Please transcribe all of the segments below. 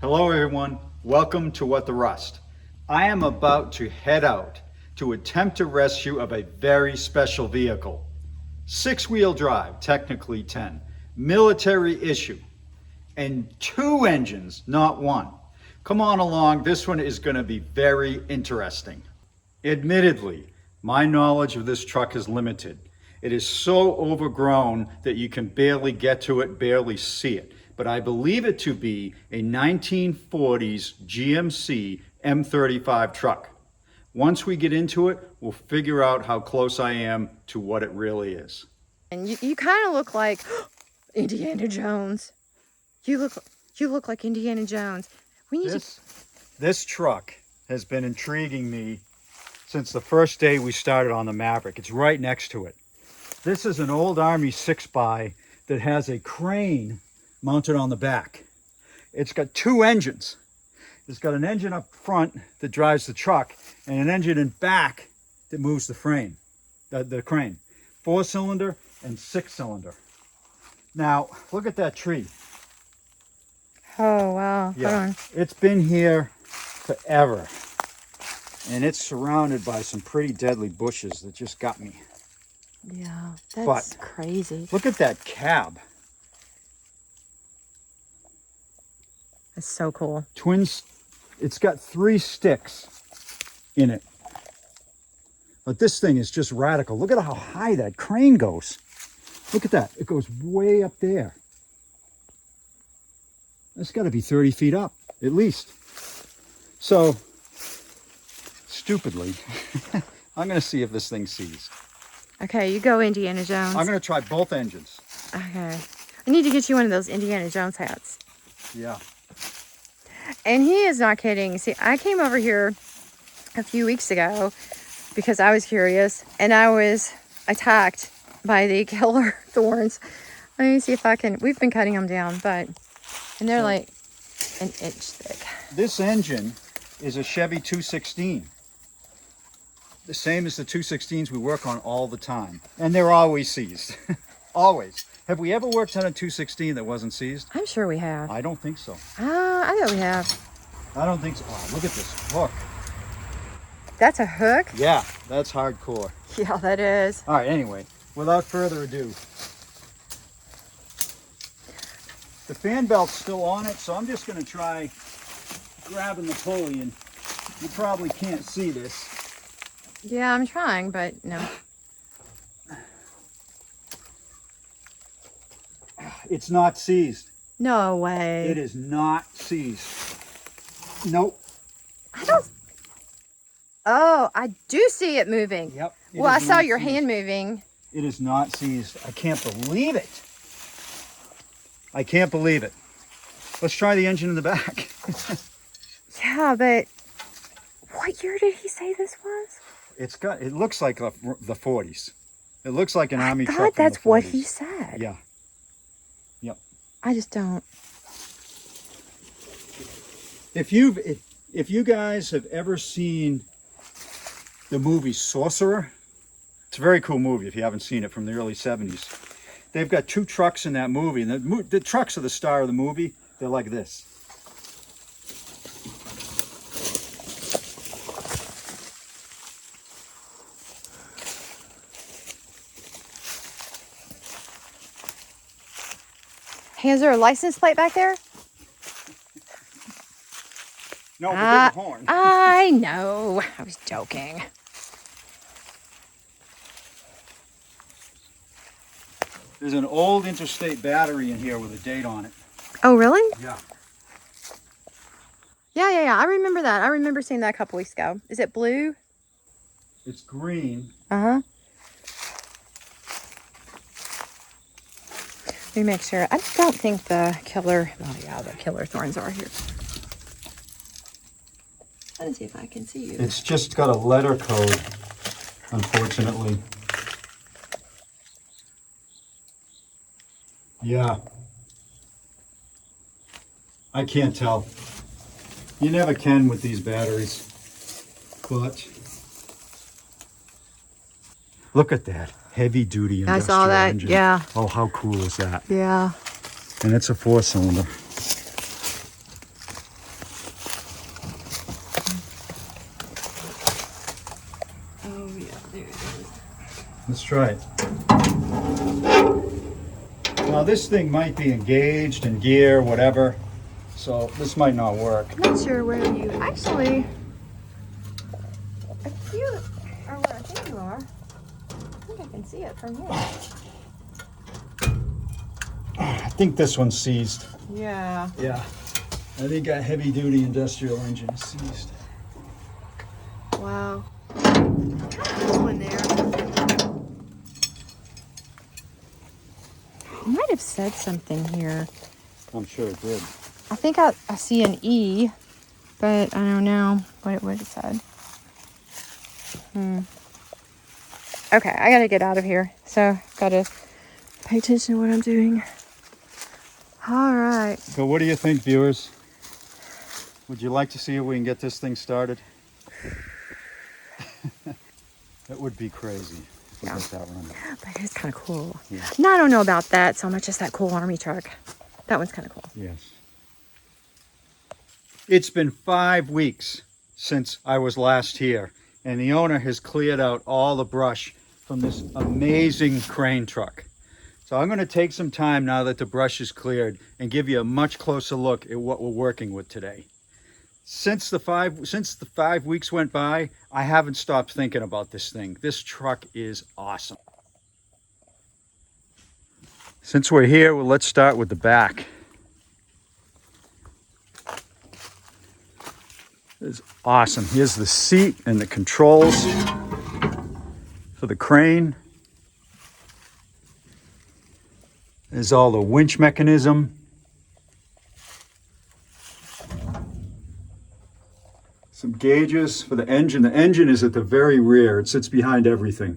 Hello everyone, welcome to What the Rust. I am about to head out to attempt a rescue of a very special vehicle. 6-wheel drive, technically 10, military issue, and 2 engines, not 1. Come on along, this one is going to be very interesting. Admittedly, my knowledge of this truck is limited. It is so overgrown that you can barely get to it, barely see it. But I believe it to be a 1940s GMC M35 truck. Once we get into it, we'll figure out how close I am to what it really is. And you kind of look like Indiana Jones. You look like Indiana Jones. We need This truck has been intriguing me since the first day we started on the Maverick. It's right next to it. This is an old Army 6x that has a crane mounted on the back. It's got 2 engines. It's got an engine up front that drives the truck and an engine in back that moves the frame, the crane. 4-cylinder and 6-cylinder. Now, look at that tree. Oh, wow. Yeah, Hold on. it's been here forever. And it's surrounded by some pretty deadly bushes that just got me. Yeah, that's crazy. Look at that cab. That's so cool. Twins, it's got 3 sticks in it. But this thing is just radical. Look at how high that crane goes. Look at that. It goes way up there. That's got to be 30 feet up, at least. So, stupidly, I'm going to see if this thing's seized. Okay, you go, Indiana Jones. I'm going to try both engines. Okay. I need to get you one of those Indiana Jones hats. Yeah. And he is not kidding. See, I came over here a few weeks ago because I was curious, and I was attacked by the killer thorns. Let me see if I can. We've been cutting them down, and they're like an inch thick. This engine is a Chevy 216. The same as the 216s we work on all the time. And they're always seized. Always. Have we ever worked on a 216 that wasn't seized? I'm sure we have. I don't think so. I bet we have. I don't think so. Oh, look at this hook. That's a hook? Yeah, that's hardcore. Yeah, that is. All right, anyway, without further ado. The fan belt's still on it, so I'm just going to try grabbing the pulley, and you probably can't see this. Yeah, I'm trying, but no. It's not seized. No way. It is not seized. Nope. I don't. Oh, I do see it moving. Yep. Well, I saw your hand moving. It is not seized. I can't believe it. I can't believe it. Let's try the engine in the back. Yeah, but what year did he say this was? It looks like the 40s. It looks like an Army truck. I thought that's from the 40s. what he said. Yeah. Yep. I just don't. If you guys have ever seen the movie Sorcerer, it's a very cool movie if you haven't seen it, from the early 70s. They've got 2 trucks in that movie, and the trucks are the star of the movie. They're like this. Hey, is there a license plate back there? No, but there's a horn. I know. I was joking. There's an old interstate battery in here with a date on it. Oh, really? Yeah. Yeah. I remember that. I remember seeing that a couple weeks ago. Is it blue? It's green. Uh-huh. Let me make sure. I don't think the killer... Oh, yeah, the killer thorns are here. Let me see if I can see you. It's just got a letter code, unfortunately. Yeah. I can't tell. You never can with these batteries. But look at that heavy duty industrial I saw that, engine. yeah. Oh, how cool is that? Yeah. And it's a 4-cylinder. Let's try it. Now this thing might be engaged in gear, whatever, so this might not work. I'm not sure where you actually. If you are where I think you are, I think I can see it from here. I think this one's seized. Yeah. Yeah. I think a heavy duty industrial engine is seized. Wow. Cool in there. It might have said something here. I'm sure it did. I think I see an E, but I don't know what it would have said. Okay, I gotta get out of here. So, gotta pay attention to what I'm doing. All right. So what do you think, viewers? Would you like to see if we can get this thing started? That would be crazy if we Yeah. get that running. But it's kind of cool. Yeah. No, I don't know about that so much as that cool army truck. That one's kind of cool. Yes. It's been 5 weeks since I was last here, and the owner has cleared out all the brush from this amazing crane truck. So I'm going to take some time now that the brush is cleared and give you a much closer look at what we're working with today. Since the 5 weeks went by, I haven't stopped thinking about this thing. This truck is awesome. Since we're here, well, let's start with the back. It's awesome. Here's the seat and the controls for the crane. There's all the winch mechanism. Some gauges for the engine. The engine is at the very rear. It sits behind everything.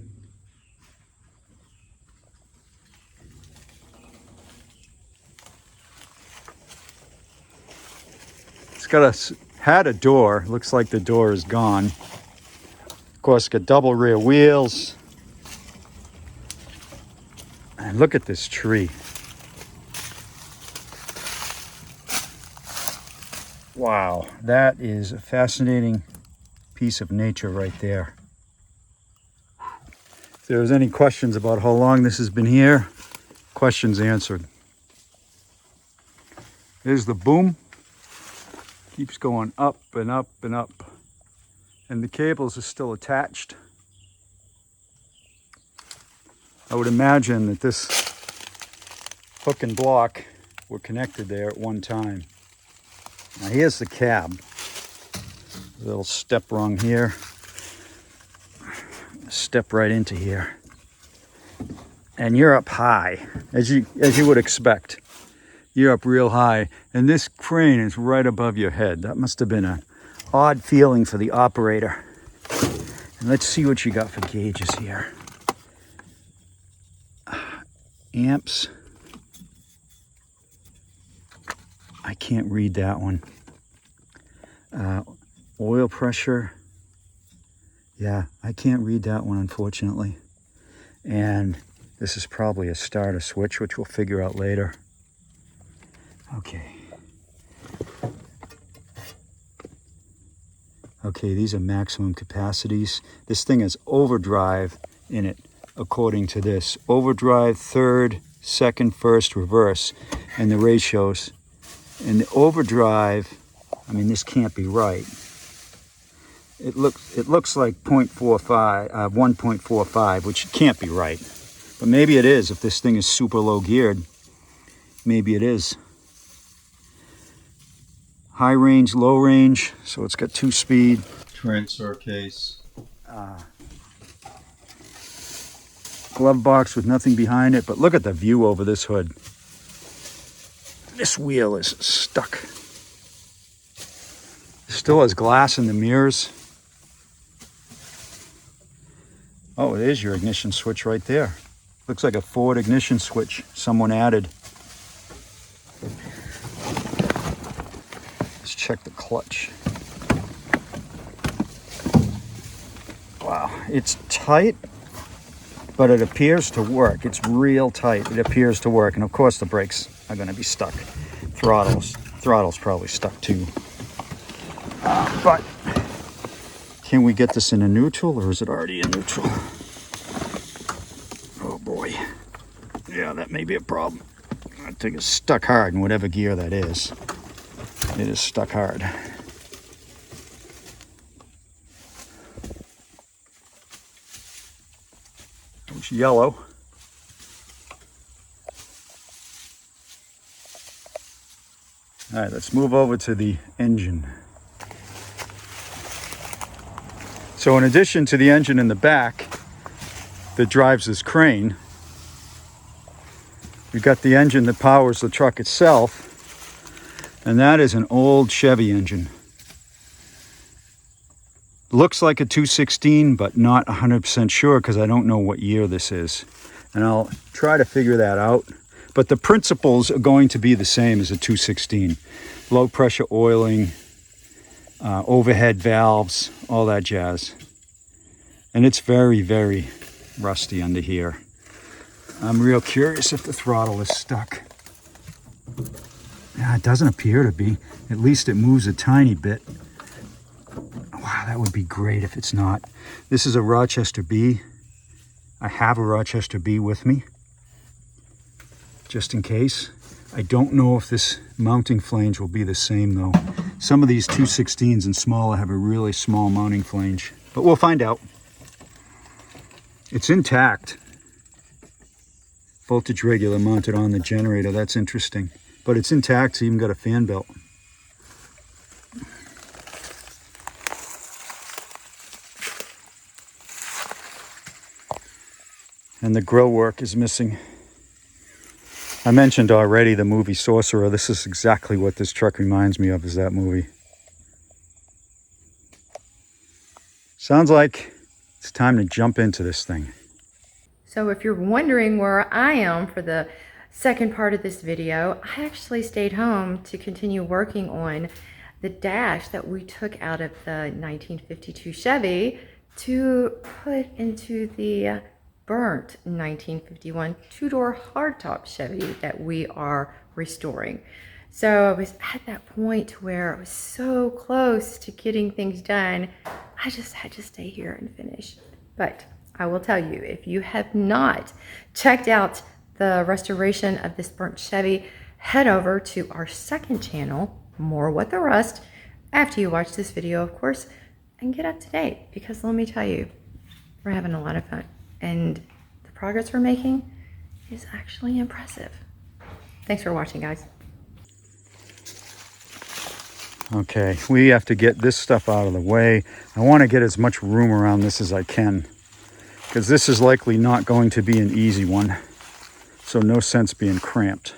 It's had a door. Looks like the door is gone. Of course, got double rear wheels. And look at this tree. Wow, that is a fascinating piece of nature right there. If there was any questions about how long this has been here, questions answered. There's the boom. Keeps going up and up and up. And the cables are still attached. I would imagine that this hook and block were connected there at one time. Now here's the cab. A little step rung here. Step right into here. And you're up high, as you would expect. You're up real high, and this crane is right above your head. That must have been an odd feeling for the operator. And let's see what you got for gauges here. Amps. I can't read that one. Oil pressure. Yeah, I can't read that one, unfortunately. And this is probably a starter switch, which we'll figure out later. Okay. Okay, these are maximum capacities. This thing has overdrive in it, according to this. Overdrive, third, second, first, reverse, and the ratios. And the overdrive, I mean, this can't be right. It looks like 1.45, which can't be right. But maybe it is. If this thing is super low geared, maybe it is. High range, low range, so it's got 2-speed. Transfer case. Glove box with nothing behind it, but look at the view over this hood. This wheel is stuck. It still has glass in the mirrors. Oh, there's your ignition switch right there. Looks like a Ford ignition switch someone added. Let's check the clutch. Wow, it's tight, but it appears to work. It's real tight. It appears to work. And of course the brakes are going to be stuck. Throttle's probably stuck too. But Can we get this in a neutral, or is it already in neutral? Oh boy. Yeah, that may be a problem. I think it's stuck hard in whatever gear that is. It is stuck hard. It's yellow. All right, let's move over to the engine. So in addition to the engine in the back that drives this crane, we've got the engine that powers the truck itself, and that is an old Chevy engine. Looks like a 216, but not 100% sure because I don't know what year this is. And I'll try to figure that out. But the principles are going to be the same as a 216. Low pressure oiling, overhead valves, all that jazz. And it's very, very rusty under here. I'm real curious if the throttle is stuck. Yeah, it doesn't appear to be. At least it moves a tiny bit. Wow, that would be great if it's not. This is a Rochester B. I have a Rochester B with me, just in case. I don't know if this mounting flange will be the same though. Some of these 216s and smaller have a really small mounting flange, but we'll find out. It's intact. Voltage regulator mounted on the generator, that's interesting. But it's intact, it's even got a fan belt. And the grill work is missing. I mentioned already the movie Sorcerer. This is exactly what this truck reminds me of, is that movie. Sounds like it's time to jump into this thing. So if you're wondering where I am for the second part of this video, I actually stayed home to continue working on the dash that we took out of the 1952 Chevy to put into the burnt 1951 two-door hardtop Chevy that we are restoring. So I was at that point where I was so close to getting things done, I just had to stay here and finish. But I will tell you, if you have not checked out the restoration of this burnt Chevy, head over to our second channel, More What the Rust, after you watch this video, of course, and get up to date, because let me tell you, we're having a lot of fun. And the progress we're making is actually impressive. Thanks for watching, guys. Okay, we have to get this stuff out of the way. I want to get as much room around this as I can, because this is likely not going to be an easy one. So no sense being cramped.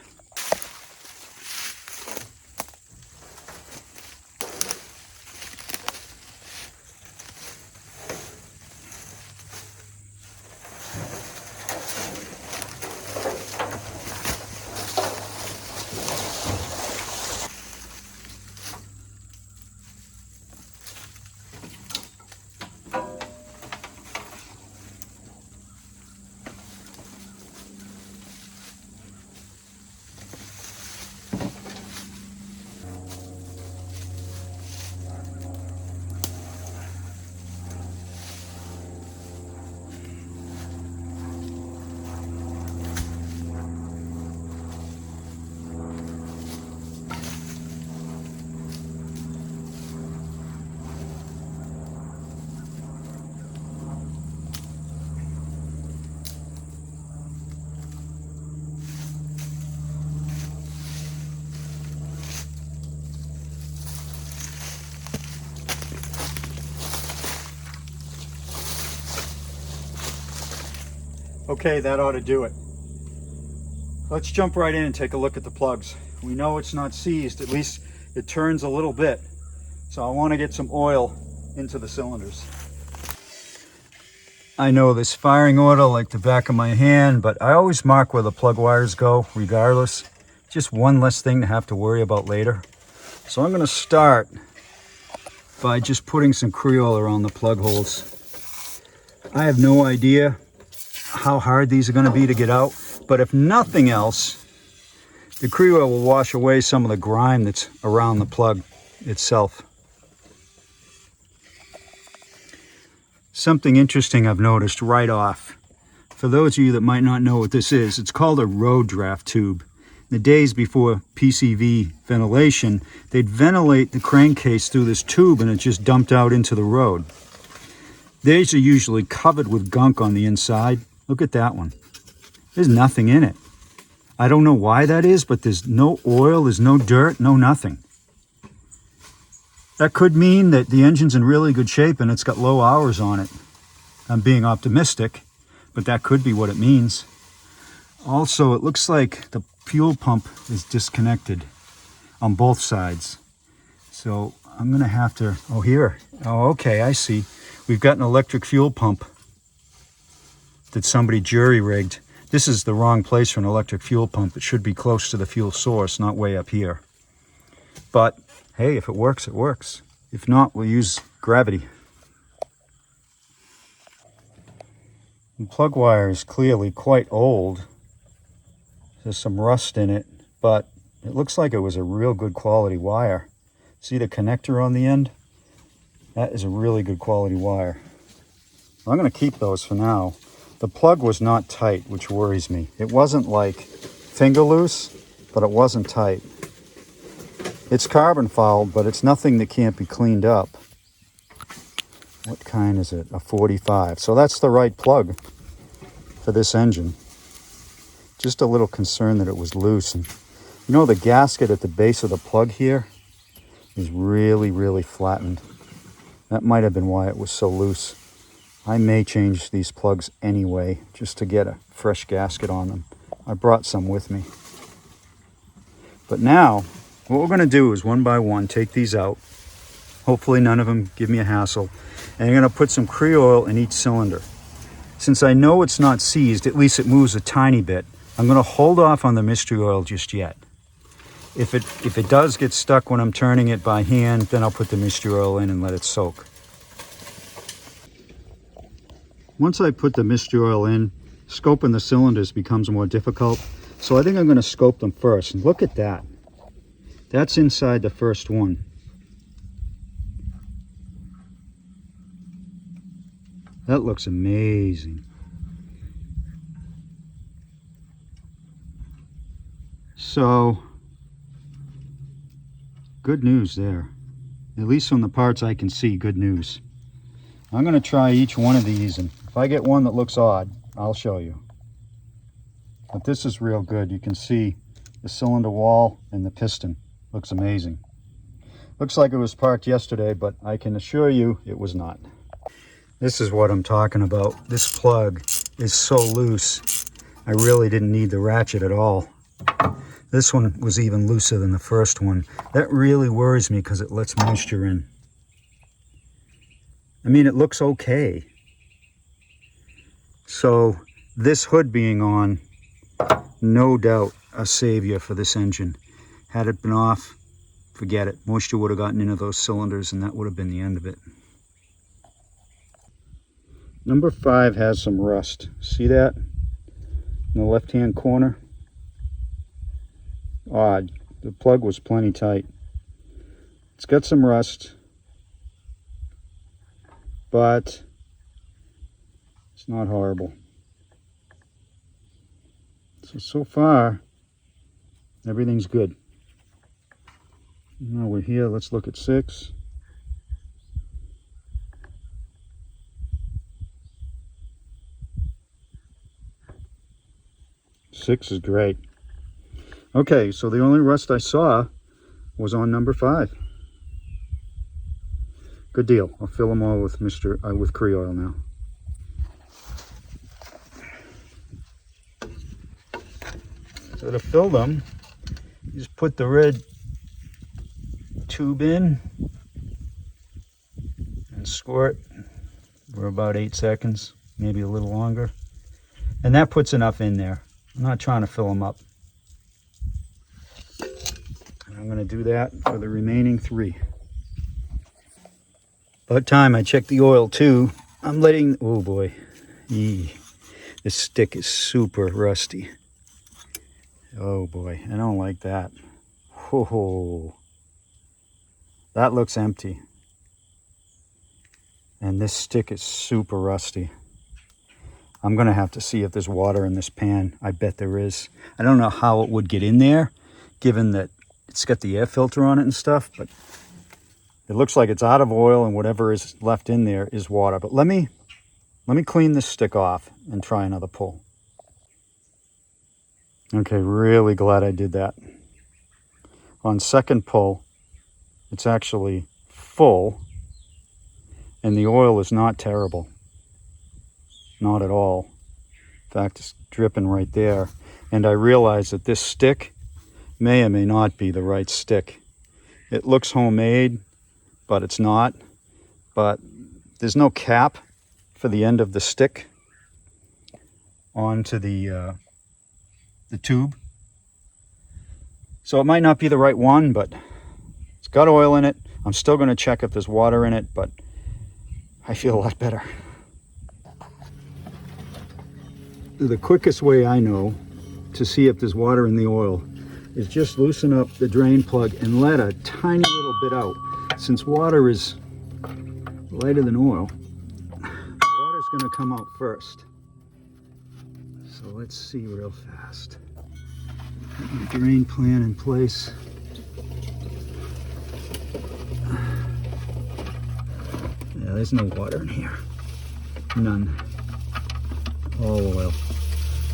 Okay, that ought to do it. Let's jump right in and take a look at the plugs. We know it's not seized, at least it turns a little bit. So I want to get some oil into the cylinders. I know this firing order like the back of my hand, but I always mark where the plug wires go regardless. Just one less thing to have to worry about later. So I'm going to start by just putting some Creole around the plug holes. I have no idea how hard these are going to be to get out, but if nothing else, the Creole will wash away some of the grime that's around the plug itself. Something interesting I've noticed right off. For those of you that might not know what this is, it's called a road draft tube. The days before PCV ventilation, they'd ventilate the crankcase through this tube and it just dumped out into the road. These are usually covered with gunk on the inside. Look at that one. There's nothing in it. I don't know why that is, but there's no oil, there's no dirt, no nothing. That could mean that the engine's in really good shape and it's got low hours on it. I'm being optimistic, but that could be what it means. Also, it looks like the fuel pump is disconnected on both sides. So I'm gonna have to, oh here, oh okay, I see. We've got an electric fuel pump that somebody jury-rigged. This is the wrong place for an electric fuel pump. It should be close to the fuel source, not way up here. But hey, if it works, it works. If not, we'll use gravity. The plug wire is clearly quite old. There's some rust in it, but it looks like it was a real good quality wire. See the connector on the end? That is a really good quality wire. I'm going to keep those for now. The plug was not tight, which worries me. It wasn't like finger loose, but it wasn't tight. It's carbon fouled, but it's nothing that can't be cleaned up. What kind is it? A 45. So that's the right plug for this engine. Just a little concerned that it was loose. And you know, the gasket at the base of the plug here is really, really flattened. That might have been why it was so loose. I may change these plugs anyway, just to get a fresh gasket on them. I brought some with me. But now, what we're going to do is one by one take these out. Hopefully none of them give me a hassle. And I'm going to put some Creoil in each cylinder. Since I know it's not seized, at least it moves a tiny bit, I'm going to hold off on the mystery oil just yet. If it does get stuck when I'm turning it by hand, then I'll put the mystery oil in and let it soak. Once I put the mystery oil in, scoping the cylinders becomes more difficult. So I think I'm going to scope them first. And look at that. That's inside the first one. That looks amazing. So, good news there. At least on the parts I can see, good news. I'm going to try each one of these, and if I get one that looks odd, I'll show you. But this is real good. You can see the cylinder wall and the piston. Looks amazing. Looks like it was parked yesterday, but I can assure you it was not. This is what I'm talking about. This plug is so loose, I really didn't need the ratchet at all. This one was even looser than the first one. That really worries me because it lets moisture in. I mean, it looks okay. So this hood being on, no doubt a savior for this engine. Had it been off, forget it. Moisture would have gotten into those cylinders and that would have been the end of it. Number 5 has some rust. See that? In the left-hand corner? Odd. The plug was plenty tight. It's got some rust, but it's not horrible. So far, everything's good. Now we're here, let's look at 6. Six is great. Okay, so the only rust I saw was on number 5. Good deal. I'll fill them all with with Creoil now. So to fill them, you just put the red tube in and squirt for about 8 seconds, maybe a little longer. And that puts enough in there. I'm not trying to fill them up. And I'm going to do that for the remaining 3. About time I check the oil too. I'm letting, oh boy, this stick is super rusty. Oh boy, I don't like that. Oh, that looks empty. And this stick is super rusty. I'm gonna have to see if there's water in this pan. I bet there is. I don't know how it would get in there, given that it's got the air filter on it and stuff, but it looks like it's out of oil and whatever is left in there is water. But let me clean this stick off and try another pull. Okay, really glad I did that. On second pull, it's actually full, and the oil is not terrible. Not at all. In fact, it's dripping right there. And I realize that this stick may or may not be the right stick. It looks homemade, but it's not. But there's no cap for the end of the stick onto the tube. So it might not be the right one, but it's got oil in it. I'm still going to check if there's water in it, but I feel a lot better. The quickest way I know to see if there's water in the oil is just loosen up the drain plug and let a tiny little bit out. Since water is lighter than oil, water's going to come out first. So let's see real fast. Get my drain plan in place. Yeah, there's no water in here. None. All oil.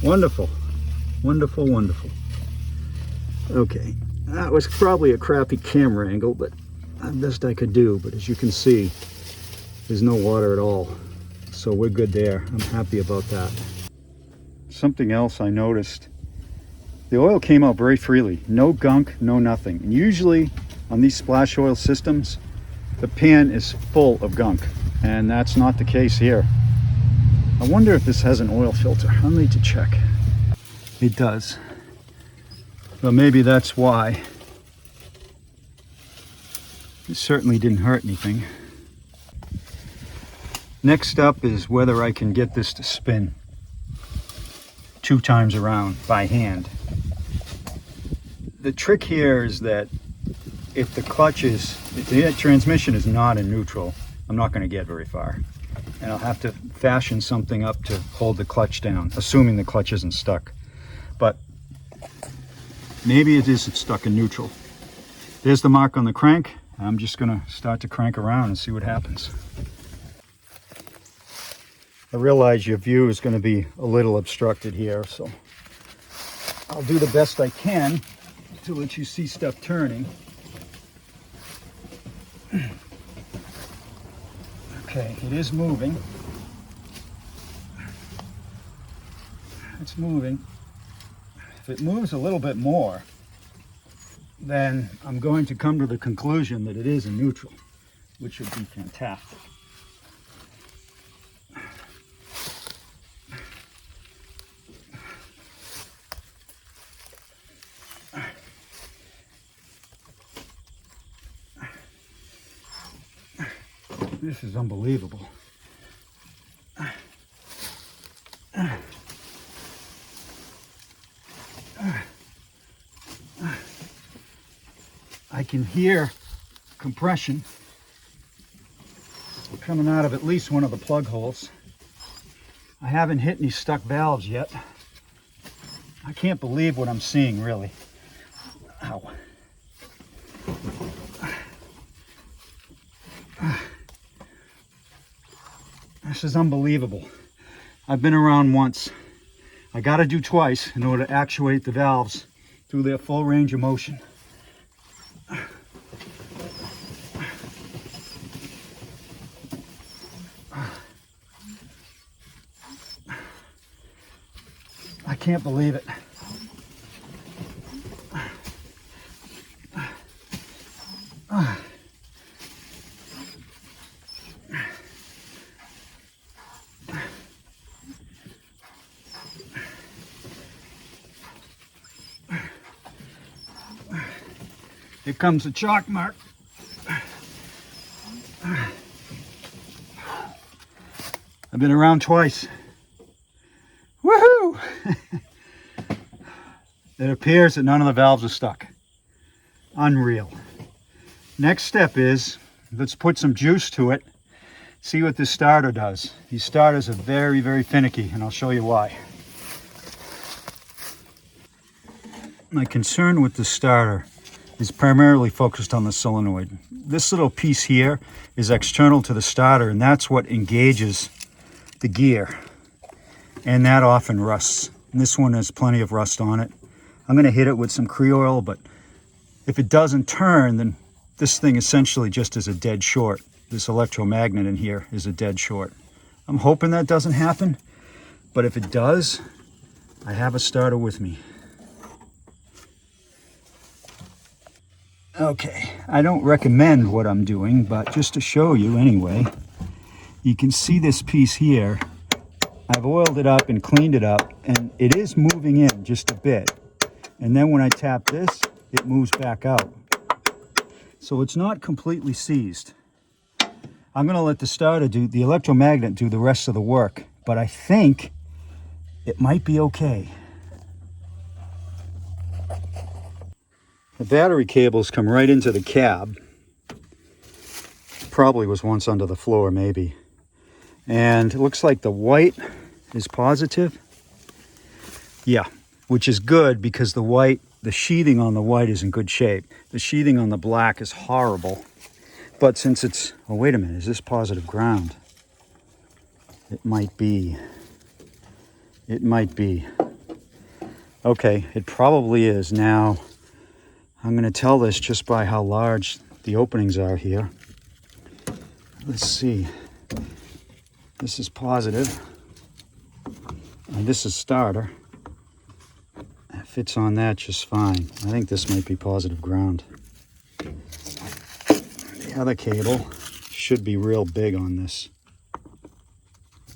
Wonderful. Wonderful, wonderful. Okay, that was probably a crappy camera angle, but the best I could do. But as you can see, there's no water at all. So we're good there. I'm happy about that. Something else I noticed, the oil came out very freely. No gunk, no nothing. And usually on these splash oil systems, the pan is full of gunk, and that's not the case here. I wonder if this has an oil filter. I'll need to check. It does. Well, maybe that's why. It certainly didn't hurt anything. Next up is whether I can get this to spin 2 times around by hand. The trick here is that if the transmission is not in neutral, I'm not going to get very far. And I'll have to fashion something up to hold the clutch down, assuming the clutch isn't stuck. But maybe it isn't stuck in neutral. There's the mark on the crank. I'm just going to start to crank around and see what happens. I realize your view is going to be a little obstructed here, so I'll do the best I can to let you see stuff turning. Okay, it is moving. It's moving. If it moves a little bit more, then I'm going to come to the conclusion that it is in neutral, which would be fantastic. This is unbelievable. I can hear compression coming out of at least one of the plug holes. I haven't hit any stuck valves yet. I can't believe what I'm seeing, really. Ow. This is unbelievable. I've been around once. I got to do twice in order to actuate the valves through their full range of motion. I can't believe it. Here comes the chalk mark. I've been around twice. Woohoo! It appears that none of the valves are stuck. Unreal. Next step is, let's put some juice to it See what this starter does. These starters are very, very finicky, and I'll show you why. My concern with the starter is primarily focused on the solenoid. This little piece here is external to the starter, and that's what engages the gear. And that often rusts. And this one has plenty of rust on it. I'm going to hit it with some Creoil, but if it doesn't turn, then this thing essentially just is a dead short. This electromagnet in here is a dead short. I'm hoping that doesn't happen, but if it does, I have a starter with me. Okay, I don't recommend what I'm doing, but just to show you anyway, you can see this piece here. I've oiled it up and cleaned it up, and it is moving in just a bit. And then when I tap this, it moves back out. So it's not completely seized. I'm going to let the starter do, the electromagnet do the rest of the work, but I think it might be okay. The battery cables come right into the cab. Probably was once under the floor, maybe. And it looks like the white is positive. Yeah, which is good because the white, the sheathing on the white is in good shape. The sheathing on the black is horrible. But since it's, oh wait a minute, is this positive ground? It might be. It might be. Okay, it probably is. Now, I'm going to tell this just by how large the openings are here. Let's see. This is positive. And this is starter. It fits on that just fine. I think this might be positive ground. The other cable should be real big on this.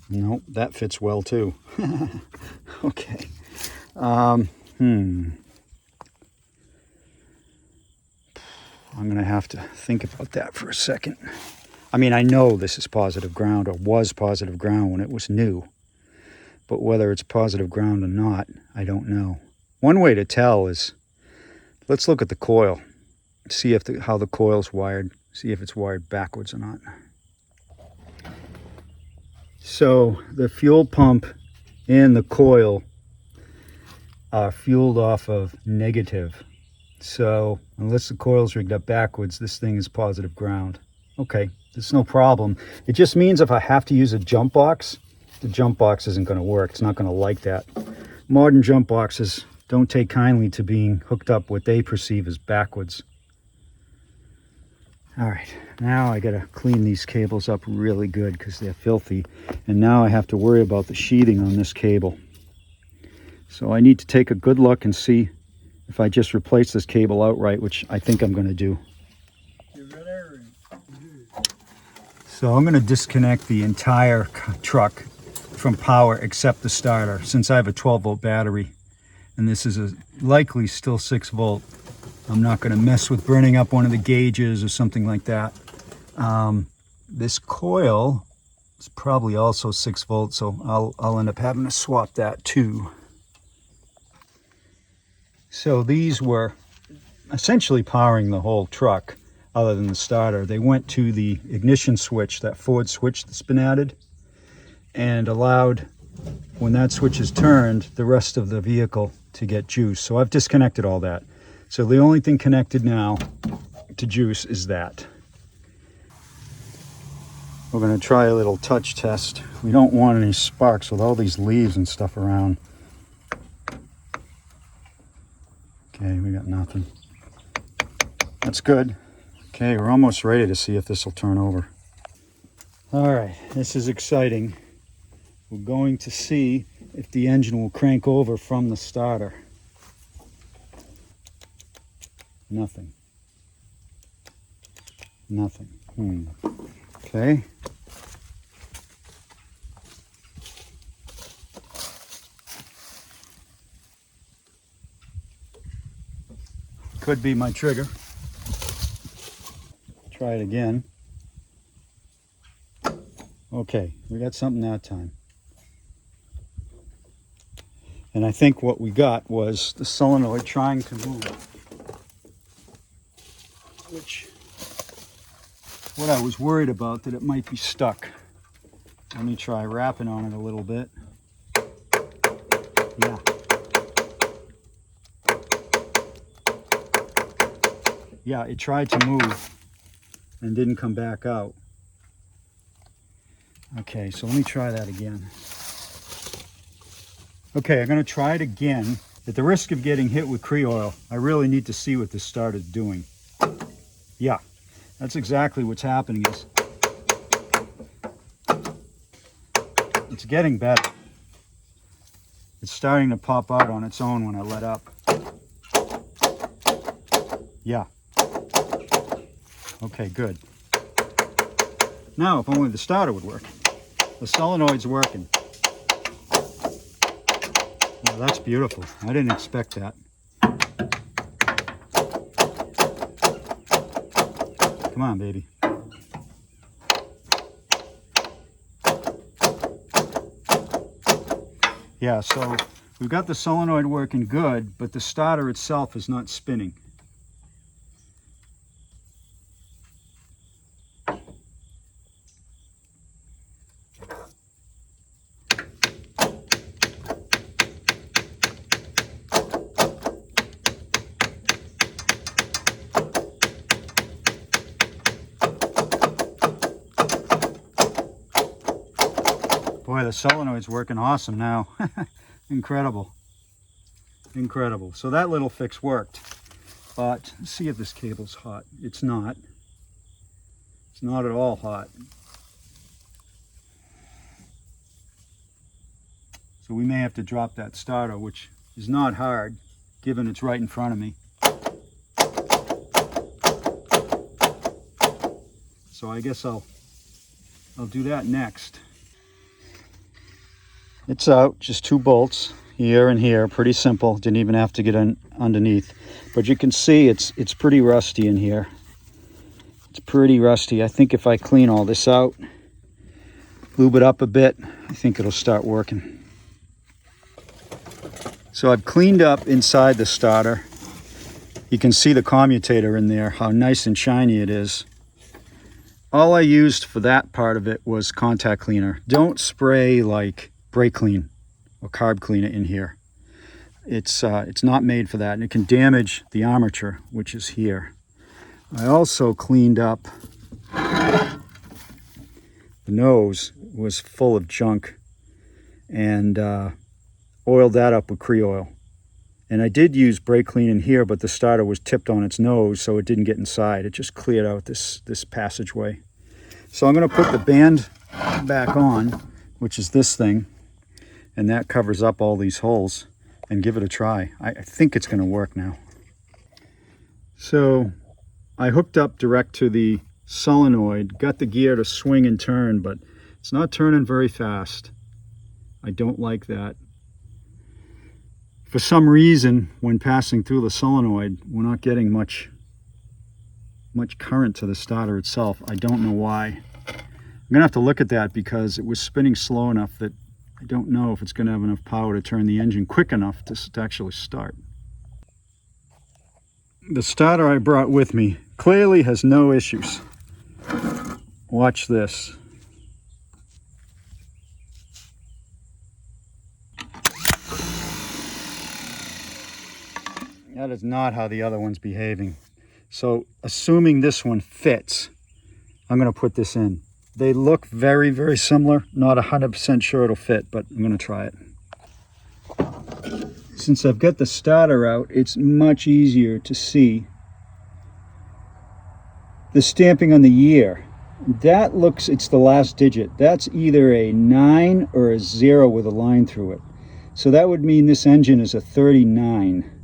Nope, that fits well too. Okay. I'm going to have to think about that for a second. I mean, I know this is positive ground, or was positive ground when it was new. But whether it's positive ground or not, I don't know. One way to tell is, let's look at the coil. See if how the coil's wired. See if it's wired backwards or not. So the fuel pump and the coil are fueled off of negative. So unless the coil's rigged up backwards, this thing is positive ground. Okay, there's no problem. It just means if I have to use a jump box, the jump box isn't going to work. It's not going to like that. Modern jump boxes don't take kindly to being hooked up what they perceive as backwards. All right, now I got to clean these cables up really good because they're filthy. And now I have to worry about the sheathing on this cable. So I need to take a good look and see if I just replace this cable outright, which I think I'm going to do. So I'm going to disconnect the entire truck from power except the starter, since I have a 12-volt battery. And this is a likely still 6-volt. I'm not going to mess with burning up one of the gauges or something like that. This coil is probably also 6 volts, so I'll end up having to swap that too. So these were essentially powering the whole truck, other than the starter. They went to the ignition switch, that forward switch that's been added, and allowed, when that switch is turned, the rest of the vehicle to get juice. So I've disconnected all that. So the only thing connected now to juice is that. We're going to try a little touch test. We don't want any sparks with all these leaves and stuff around. Okay, we got nothing. That's good. Okay, we're almost ready to see if this will turn over. All right, this is exciting. We're going to see if the engine will crank over from the starter. Nothing. Nothing. Okay. Could be my trigger. Try it again. Okay, we got something that time. And I think what we got was the solenoid trying to move, which what I was worried about, that it might be stuck. Let me try rapping on it a little bit. Yeah. Yeah, it tried to move and didn't come back out. Okay, so let me try that again. Okay, I'm going to try it again. At the risk of getting hit with Cree oil, I really need to see what this starter's doing. Yeah, that's exactly what's happening. Is it's getting better. It's starting to pop out on its own when I let up. Yeah. Okay, good. Now, if only the starter would work. The solenoid's working. Well, that's beautiful. I didn't expect that. Come on, baby. Yeah, so we've got the solenoid working good, but the starter itself is not spinning. Boy, the solenoid's working awesome now. Incredible. Incredible. So that little fix worked. But let's see if this cable's hot. It's not. It's not at all hot. So we may have to drop that starter, which is not hard, given it's right in front of me. So I guess I'll do that next. It's out, just 2 bolts here and here, pretty simple. Didn't even have to get in underneath. But you can see it's pretty rusty in here. It's pretty rusty. I think if I clean all this out, lube it up a bit, I think it'll start working. So I've cleaned up inside the starter. You can see the commutator in there, how nice and shiny it is. All I used for that part of it was contact cleaner. Don't spray like brake clean or carb cleaner in here. It's not made for that, and it can damage the armature, which is here. I also cleaned up the nose, was full of junk, and oiled that up with Cree oil. And I did use brake clean in here, but the starter was tipped on its nose, so it didn't get inside. It just cleared out this passageway. So I'm going to put the band back on, which is this thing, and that covers up all these holes, and give it a try. I think it's going to work now. So I hooked up direct to the solenoid, got the gear to swing and turn, but it's not turning very fast. I don't like that. For some reason, when passing through the solenoid, we're not getting much current to the starter itself. I don't know why. I'm gonna have to look at that, because it was spinning slow enough that I don't know if it's gonna have enough power to turn the engine quick enough to actually start. The starter I brought with me clearly has no issues. Watch this. That is not how the other one's behaving. So assuming this one fits, I'm going to put this in. They look very, very similar. Not 100% sure it'll fit, but I'm going to try it. Since I've got the starter out, it's much easier to see the stamping on the year. That looks, it's the last digit. That's either a 9 or a 0 with a line through it. So that would mean this engine is a 39.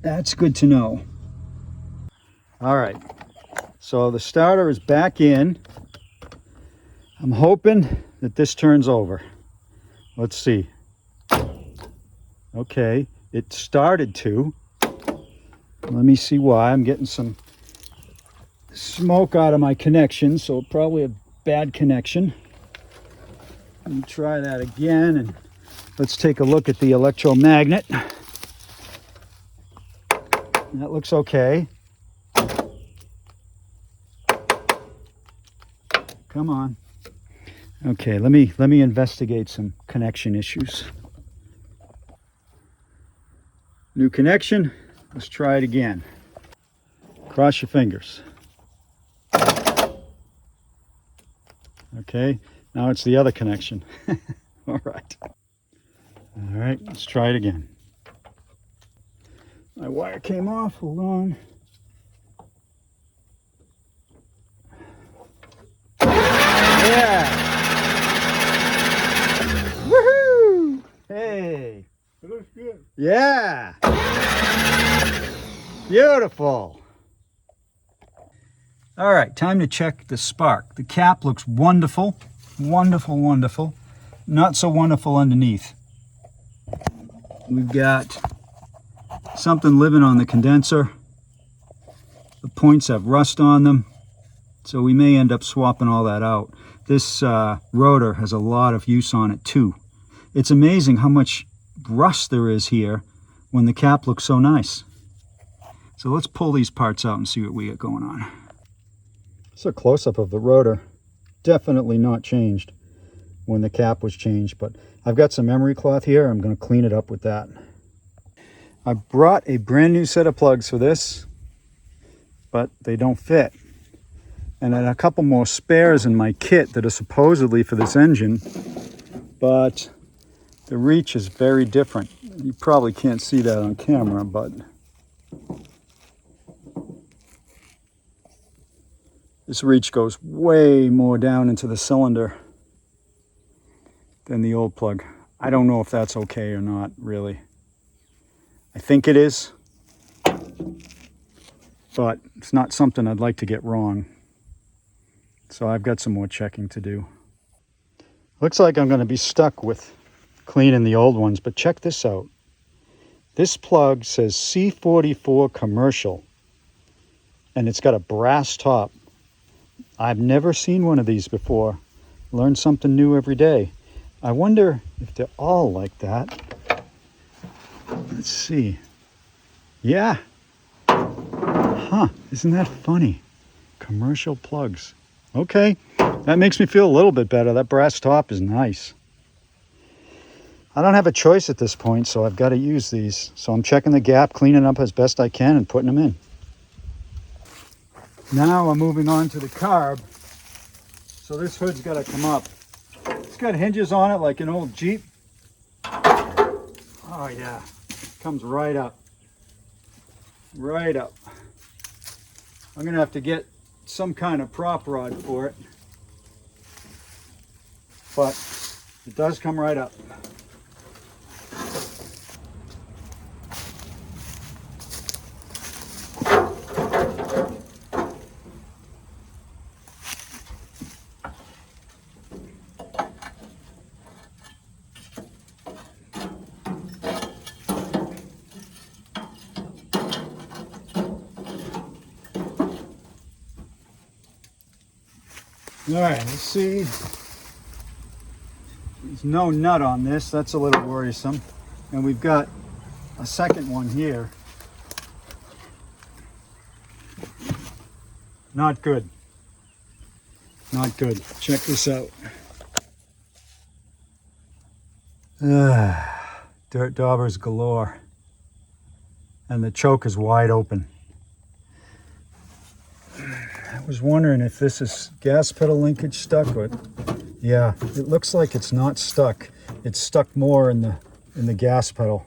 That's good to know. All right, so the starter is back in. I'm hoping that this turns over. Let's see. Okay, it started to. Let me see why. I'm getting some smoke out of my connection, so probably a bad connection. Let me try that again, and let's take a look at the electromagnet. That looks okay. Come on. Okay, let me investigate some connection issues. New connection. Let's try it again. Cross your fingers. Okay, now it's the other connection. All right. All right, let's try it again. My wire came off. Hold on. Yeah. Woohoo! Hey. It looks good. Yeah. Beautiful. All right, time to check the spark. The cap looks wonderful. Wonderful, wonderful. Not so wonderful underneath. We've got something living on the condenser. The points have rust on them, so we may end up swapping all that out. This rotor has a lot of use on it too. It's amazing how much rust there is here when the cap looks so nice. So let's pull these parts out and see what we got going on. It's a close-up of the rotor. Definitely not changed when the cap was changed, but I've got some emery cloth here. I'm going to clean it up with that. I brought a brand new set of plugs for this, but they don't fit. And then a couple more spares in my kit that are supposedly for this engine, but the reach is very different. You probably can't see that on camera, but this reach goes way more down into the cylinder than the old plug. I don't know if that's okay or not, really. I think it is, but it's not something I'd like to get wrong. So I've got some more checking to do. Looks like I'm going to be stuck with cleaning the old ones, but check this out. This plug says C44 commercial, and it's got a brass top. I've never seen one of these before. Learn something new every day. I wonder if they're all like that. Let's see. Yeah. Huh, isn't that funny? Commercial plugs. Okay, that makes me feel a little bit better. That brass top is nice. I don't have a choice at this point, so I've got to use these. So I'm checking the gap, cleaning up as best I can, and putting them in. Now I'm moving on to the carb. So this hood's got to come up. It's got hinges on it like an old Jeep. Oh yeah, comes right up. Right up. I'm gonna have to get some kind of prop rod for it. But it does come right up. All right, let's see. There's no nut on this. That's a little worrisome. And we've got a second one here. Not good. Not good. Check this out. Dirt daubers galore. And the choke is wide open. I was wondering if this is gas pedal linkage stuck or, yeah, it looks like it's not stuck. It's stuck more in the gas pedal.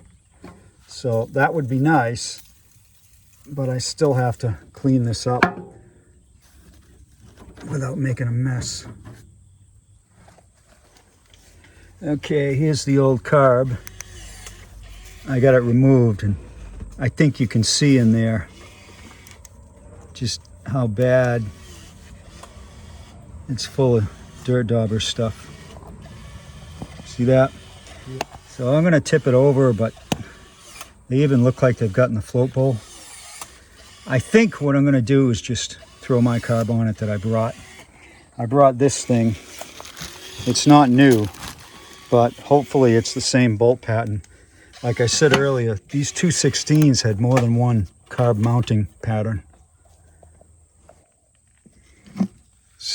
So that would be nice, but I still have to clean this up without making a mess. Okay, here's the old carb. I got it removed, and I think you can see in there just how bad it's full of dirt dauber stuff. See that? Yeah. So I'm gonna tip it over, but they even look like they've gotten the float bowl. I think what I'm gonna do is just throw my carb on it that I brought. I brought this thing. It's not new, but hopefully it's the same bolt pattern. Like I said earlier, these 216s had more than one carb mounting pattern.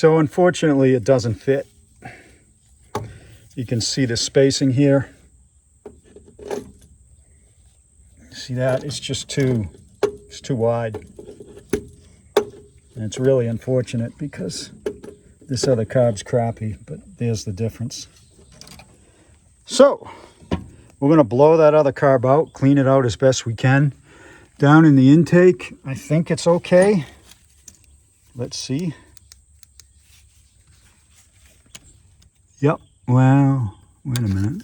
So unfortunately it doesn't fit. You can see the spacing here. See that? It's just too wide. And it's really unfortunate because this other carb's crappy, but there's the difference. So we're going to blow that other carb out, clean it out as best we can. Down in the intake, I think it's okay. Let's see. Yep. Well, wait a minute.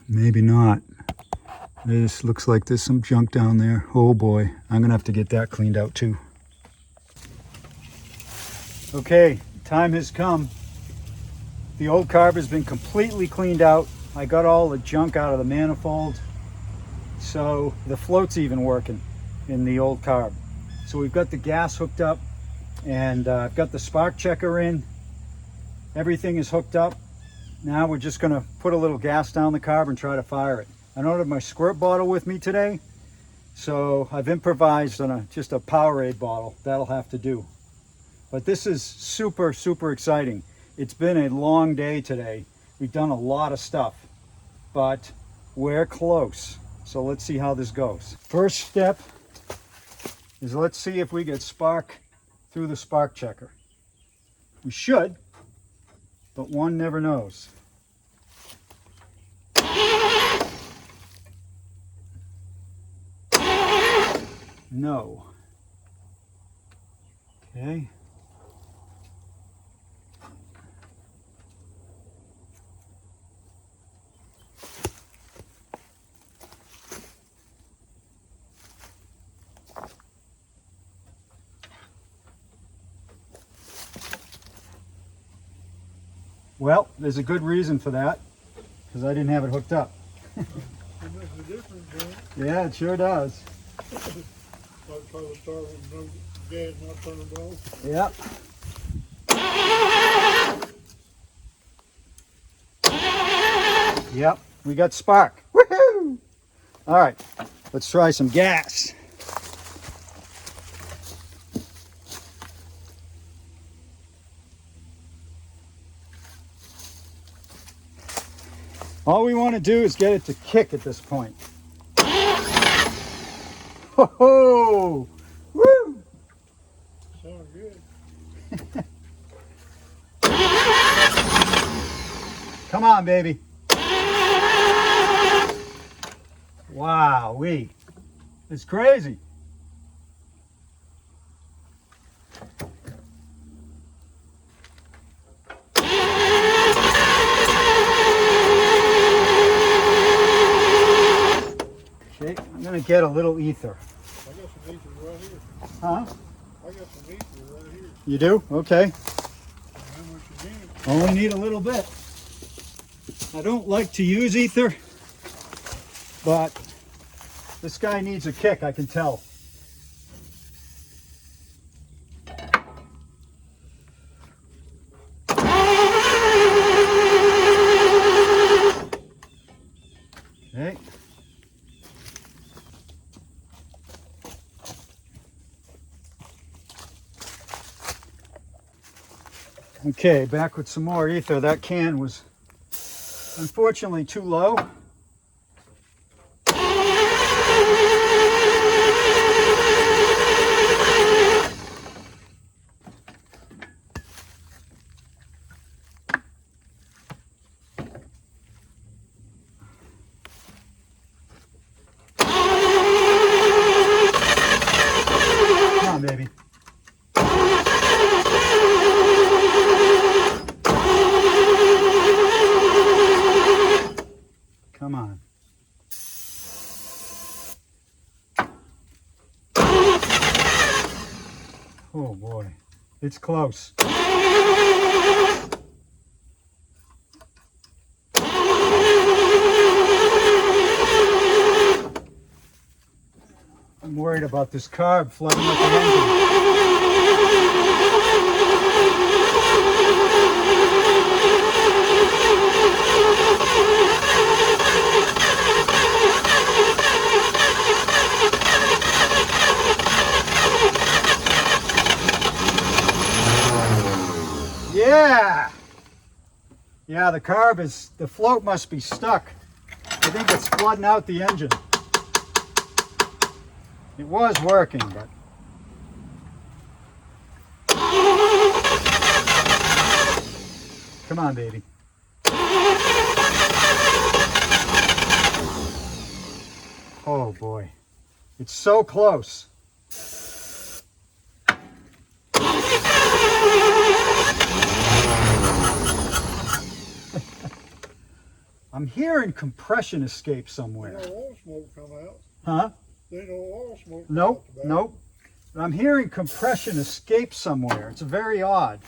Maybe not. This looks like there's some junk down there. Oh boy, I'm gonna have to get that cleaned out too. Okay, time has come. The old carb has been completely cleaned out. I got all the junk out of the manifold. So the float's even working in the old carb. So we've got the gas hooked up, and I've got the spark checker in. Everything is hooked up. Now we're just gonna put a little gas down the carb and try to fire it. I don't have my squirt bottle with me today, so I've improvised on just a Powerade bottle. That'll have to do. But this is super, super exciting. It's been a long day today. We've done a lot of stuff, but we're close. So let's see how this goes. First step is let's see if we get spark through the spark checker. We should, but one never knows. No. Okay. Well, there's a good reason for that, because I didn't have it hooked up. It makes a difference, doesn't it? Yeah, it sure does. Like try to start with no gas not turned off. Yep. Yep, we got spark. Woohoo! All right, let's try some gas. All we want to do is get it to kick at this point. Ho ho! Woo! Sounds good. Come on, baby. Wow-wee. It's crazy. Okay, I'm gonna get a little ether. I got some ether right here. Huh? I got some ether right here. You do? Okay. How much you need? Only need a little bit. I don't like to use ether, but this guy needs a kick, I can tell. Okay. Okay, back with some more ether. That can was unfortunately too low. Come on, baby. Come on. Oh boy, it's close. I'm worried about this carb flooding up the engine. Yeah! Yeah, the float must be stuck. I think it's flooding out the engine. It was working, but... Come on, baby. Oh boy. It's so close. I'm hearing compression escape somewhere. Ain't no oil smoke come out. Huh? There ain't no oil smoke come Nope, out the back. nope. I'm hearing compression escape somewhere. It's very odd.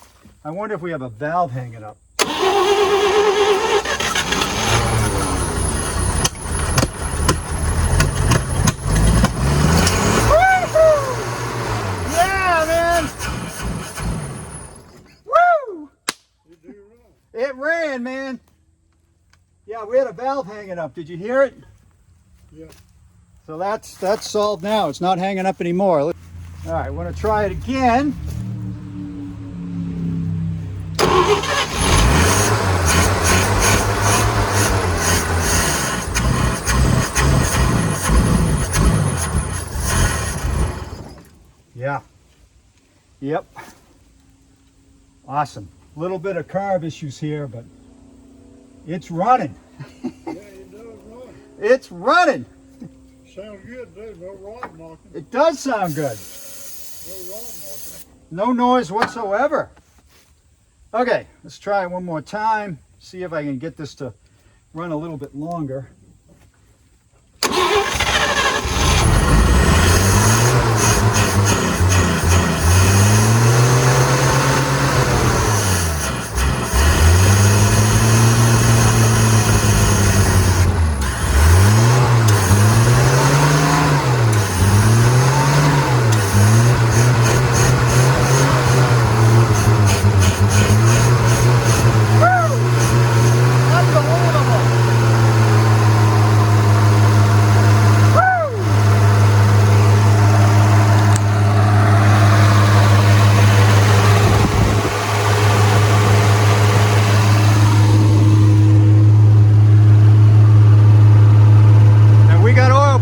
I wonder if we have a valve hanging up. Yeah, man! Woo! It do run. It ran, man. Yeah, we had a valve hanging up. Did you hear it? Yeah. So that's solved now. It's not hanging up anymore. All right, we're gonna try it again. Yeah. Yep. Awesome. Little bit of carb issues here, but it's running. Yeah, it does run. It's running. Sounds good too. No rod knocking. It does sound good. No rod knocking. No noise whatsoever. Okay, let's try it one more time. See if I can get this to run a little bit longer.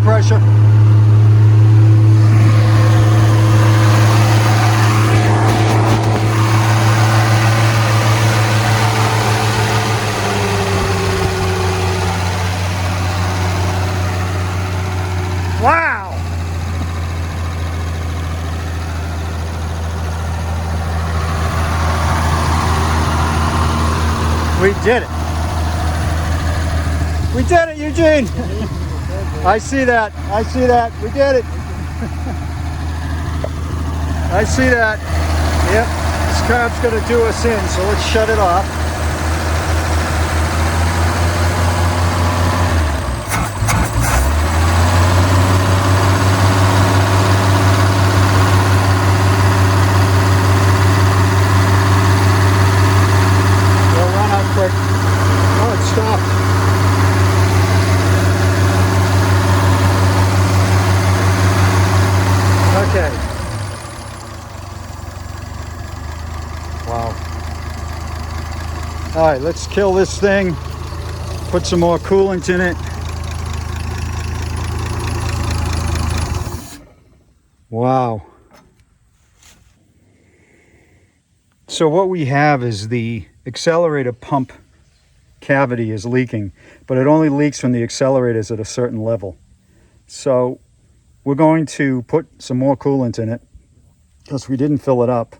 Pressure. Wow. We did it. We did it, Eugene. I see that. I see that. We did it. I see that. Yep. This carb's going to do us in, so let's shut it off. We'll run out quick. Oh, it stopped. Okay. Wow. All right, let's kill this thing. Put some more coolant in it. Wow. So what we have is the accelerator pump cavity is leaking, but it only leaks when the accelerator is at a certain level. So we're going to put some more coolant in it because we didn't fill it up.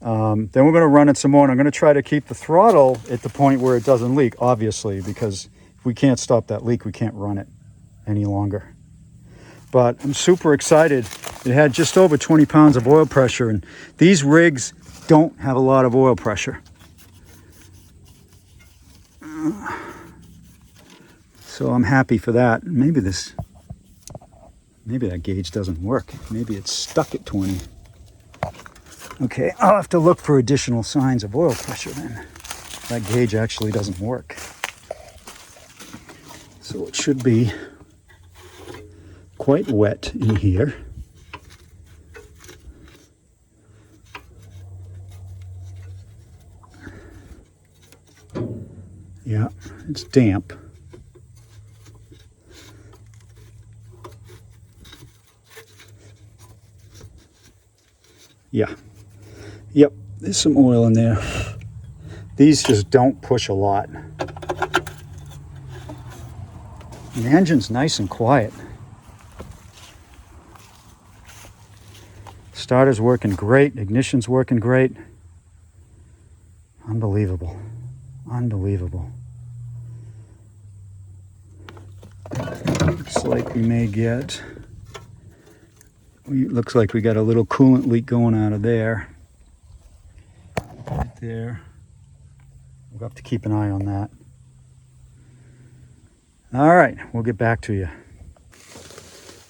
Then we're going to run it some more, and I'm going to try to keep the throttle at the point where it doesn't leak, obviously, because if we can't stop that leak, we can't run it any longer. But I'm super excited. It had just over 20 pounds of oil pressure, and these rigs don't have a lot of oil pressure. So I'm happy for that. Maybe that gauge doesn't work. Maybe it's stuck at 20. Okay, I'll have to look for additional signs of oil pressure then. That gauge actually doesn't work. So it should be quite wet in here. Yeah, it's damp. Yeah. Yep, there's some oil in there. These just don't push a lot. And the engine's nice and quiet. Starter's working great. Ignition's working great. Unbelievable. Unbelievable. Looks like we may get... Looks like we got a little coolant leak going out of there. Right there. We'll have to keep an eye on that. All right, we'll get back to you.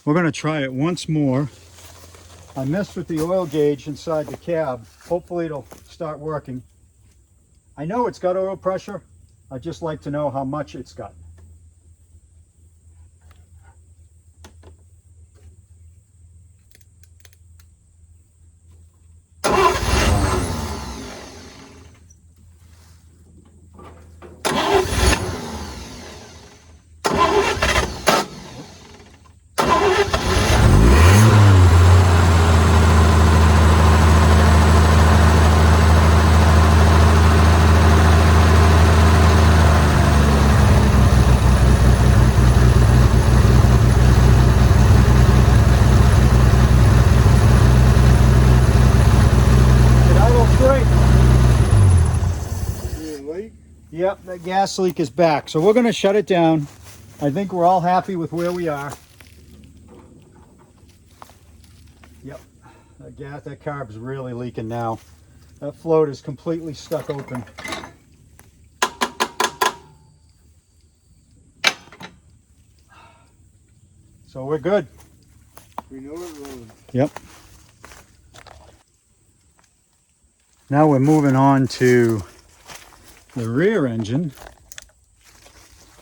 We're going to try it once more. I messed with the oil gauge inside the cab. Hopefully it'll start working. I know it's got oil pressure. I'd just like to know how much it's got. Yep, that gas leak is back. So we're going to shut it down. I think we're all happy with where we are. Yep, that carb's really leaking now. That float is completely stuck open. So we're good. We know it runs. Yep. Now we're moving on to the rear engine,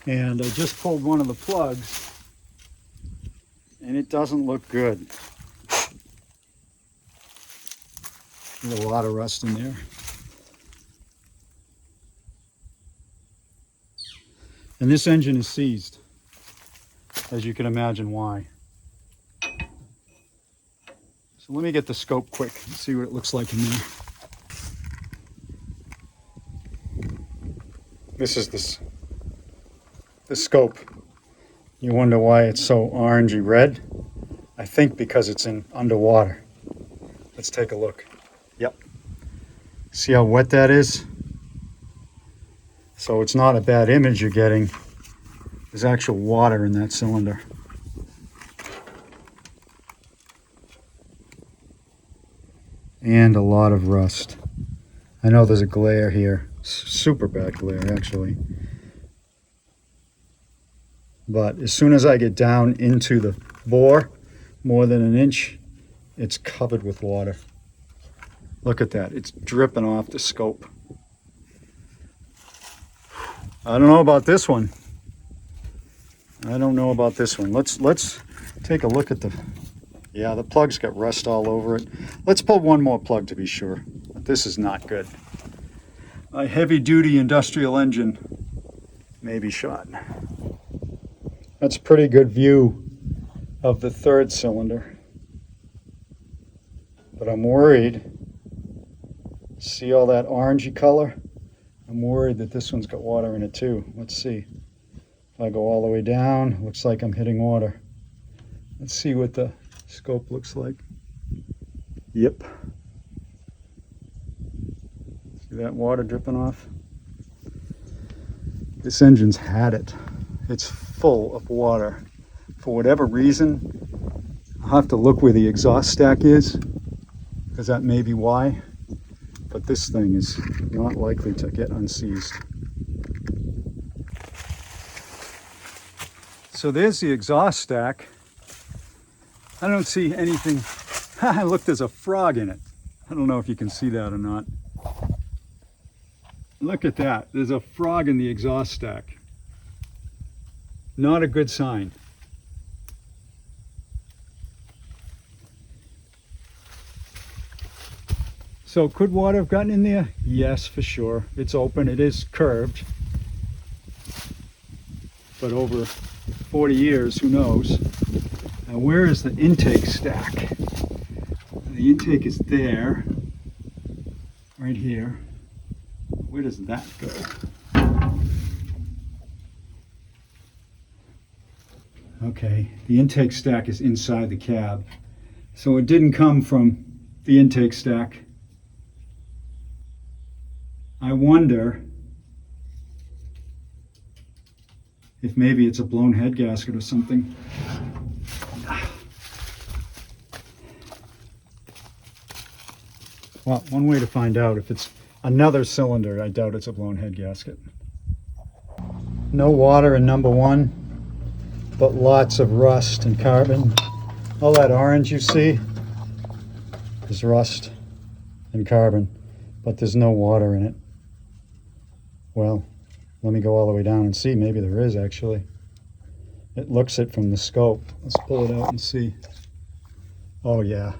and I just pulled one of the plugs and it doesn't look good. There's a lot of rust in there. And this engine is seized, as you can imagine why. So let me get the scope quick and see what it looks like in there. This is the scope. You wonder why it's so orangey red? I think because it's in underwater. Let's take a look. Yep. See how wet that is? So it's not a bad image you're getting. There's actual water in that cylinder. And a lot of rust. I know there's a glare here. Super bad glare, actually. But as soon as I get down into the bore, more than an inch, it's covered with water. Look at that. It's dripping off the scope. I don't know about this one. I don't know about this one. Let's take a look at the... Yeah, the plug's got rust all over it. Let's pull one more plug to be sure. But this is not good. A heavy-duty industrial engine may be shot. That's a pretty good view of the third cylinder. But I'm worried. See all that orangey color? I'm worried that this one's got water in it too. Let's see. If I go all the way down, looks like I'm hitting water. Let's see what the scope looks like. Yep. See that water dripping off? This engine's had it. It's full of water. For whatever reason, I'll have to look where the exhaust stack is, because that may be why. But this thing is not likely to get unseized. So there's the exhaust stack. I don't see anything. Look, there's a frog in it. I don't know if you can see that or not. Look at that. There's a frog in the exhaust stack. Not a good sign. So could water have gotten in there? Yes, for sure. It's open. It is curved. but over 40 years, who knows. Now, where is the intake stack? The intake is there, right here. Where does that go? Okay, the intake stack is inside the cab. So it didn't come from the intake stack. I wonder if maybe it's a blown head gasket or something. Well, one way to find out if it's another cylinder, I doubt it's a blown head gasket. No water in number one, but lots of rust and carbon. All that orange you see is rust and carbon, but there's no water in it. Well, let me go all the way down and see. Maybe there is actually. It looks it from the scope. Let's pull it out and see. Oh yeah.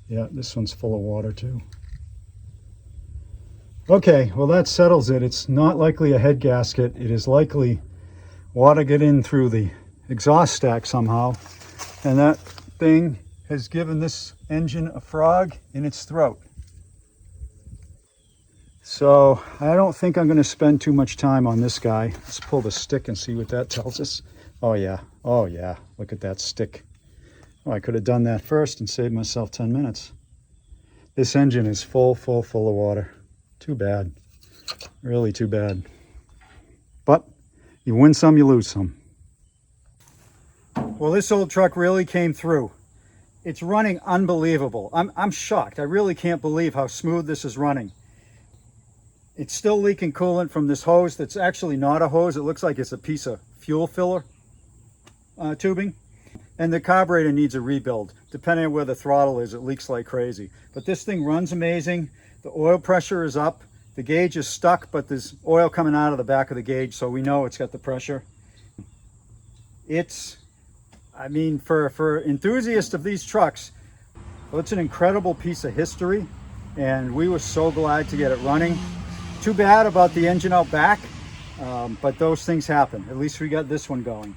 Yeah, this one's full of water too. Okay, well that settles it. It's not likely a head gasket. It is likely water get in through the exhaust stack somehow, and that thing has given this engine a frog in its throat. So I don't think I'm going to spend too much time on this guy. Let's pull the stick and see what that tells us. Oh yeah, look at that stick. Oh, I could have done that first and saved myself 10 minutes. This engine is full of water. Too bad, really too bad. But you win some, you lose some. Well, this old truck really came through. It's running unbelievable. I'm shocked. I really can't believe how smooth this is running. It's still leaking coolant from this hose that's actually not a hose. It looks like it's a piece of fuel filler tubing. And the carburetor needs a rebuild. Depending on where the throttle is, it leaks like crazy. But this thing runs amazing. The oil pressure is up. The gauge is stuck, but there's oil coming out of the back of the gauge, so we know it's got the pressure. I mean, for enthusiasts of these trucks, well, it's an incredible piece of history, and we were so glad to get it running. Too bad about the engine out back, but those things happen. At least we got this one going.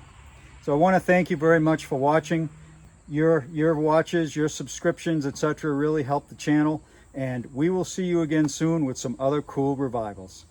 So I want to thank you very much for watching. Your watches, your subscriptions, etc. really help the channel, and we will see you again soon with some other cool revivals.